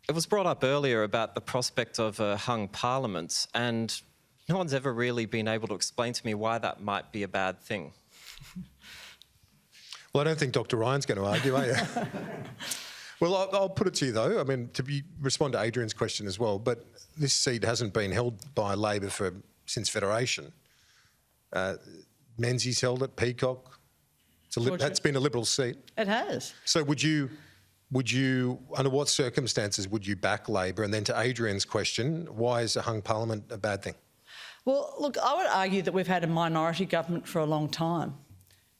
It was brought up earlier about the prospect of a hung parliament, and no one's ever really been able to explain to me why that might be a bad thing. Well, I don't think Dr. Ryan's going to argue, are you? Well, I'll put it to you, though. I mean, respond to Adrian's question as well, but this seat hasn't been held by Labor since Federation. Menzies held it, Peacock. That's been a Liberal seat. It has. So would you, under what circumstances would you back Labor? And then to Adrian's question, why is a hung parliament a bad thing? Well, look, I would argue that we've had a minority government for a long time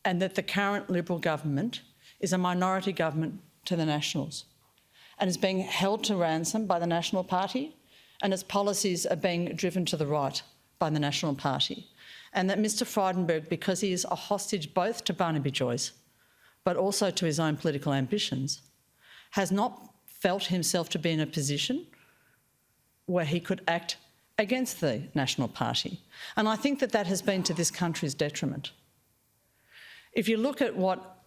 and that the current Liberal government is a minority government to the Nationals and is being held to ransom by the National Party, and its policies are being driven to the right by the National Party. And that Mr Frydenberg, because he is a hostage both to Barnaby Joyce but also to his own political ambitions, has not felt himself to be in a position where he could act against the National Party. And I think that that has been to this country's detriment. If you look at what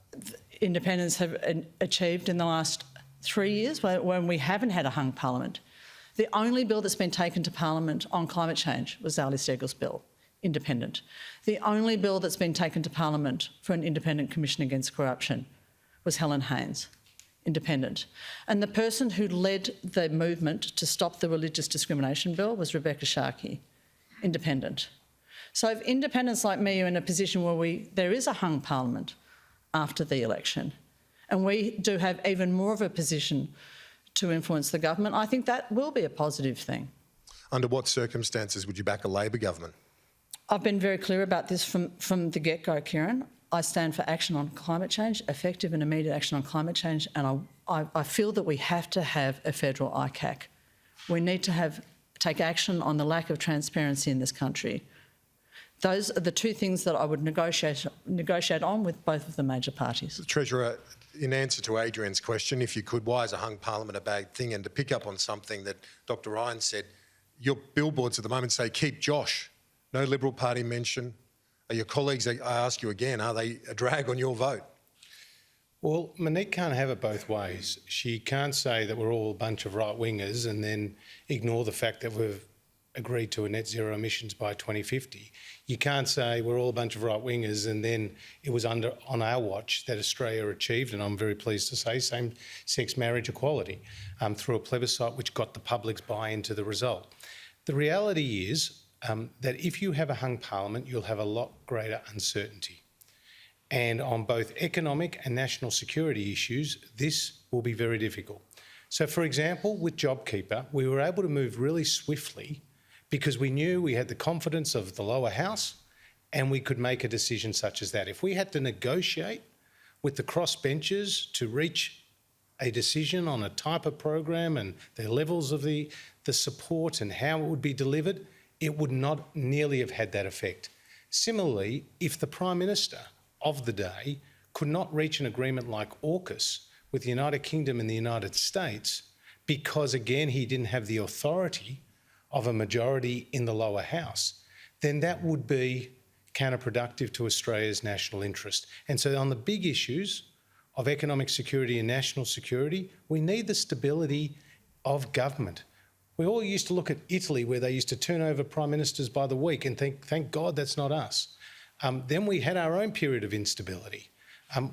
independents have achieved in the last 3 years, when we haven't had a hung parliament, the only bill that's been taken to Parliament on climate change was Ali Steggall's bill, independent. The only bill that's been taken to Parliament for an independent commission against corruption was Helen Haynes, independent. And the person who led the movement to stop the religious discrimination bill was Rebecca Sharkey, independent. So if independents like me are in a position where there is a hung parliament after the election, and we do have even more of a position to influence the government, I think that will be a positive thing. Under what circumstances would you back a Labor government? I've been very clear about this from the get-go, Kieran. I stand for action on climate change, effective and immediate action on climate change, and I feel that we have to have a federal ICAC. We need to take action on the lack of transparency in this country. Those are the two things that I would negotiate on with both of the major parties. Treasurer, in answer to Adrian's question, if you could, why is a hung parliament a bad thing? And to pick up on something that Dr Ryan said, your billboards at the moment say, keep Josh. No Liberal Party mention. Are your colleagues, I ask you again, are they a drag on your vote? Well, Monique can't have it both ways. She can't say that we're all a bunch of right-wingers and then ignore the fact that we've agreed to a net zero emissions by 2050. You can't say we're all a bunch of right-wingers and then it was on our watch that Australia achieved, and I'm very pleased to say, same-sex marriage equality through a plebiscite which got the public's buy-in to the result. The reality is that if you have a hung parliament, you'll have a lot greater uncertainty. And on both economic and national security issues, this will be very difficult. So, for example, with JobKeeper, we were able to move really swiftly because we knew we had the confidence of the lower house and we could make a decision such as that. If we had to negotiate with the crossbenchers to reach a decision on a type of program and the levels of the support and how it would be delivered, it would not nearly have had that effect. Similarly, if the Prime Minister of the day could not reach an agreement like AUKUS with the United Kingdom and the United States because, again, he didn't have the authority of a majority in the lower house, then that would be counterproductive to Australia's national interest. And so on the big issues of economic security and national security, we need the stability of government. We all used to look at Italy, where they used to turn over prime ministers by the week and think, thank God that's not us. Then we had our own period of instability.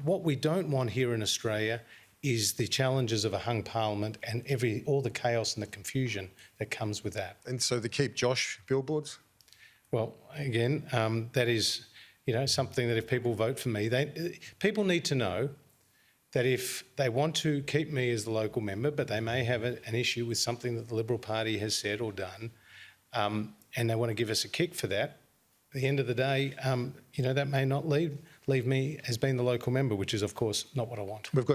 What we don't want here in Australia is the challenges of a hung parliament and all the chaos and the confusion that comes with that. And so the Keep Josh billboards? Well, again, that is, something that if people vote for me, people need to know that if they want to keep me as the local member, but they may have an issue with something that the Liberal Party has said or done, and they want to give us a kick for that, at the end of the day, that may not leave me as being the local member, which is, of course, not what I want. We've got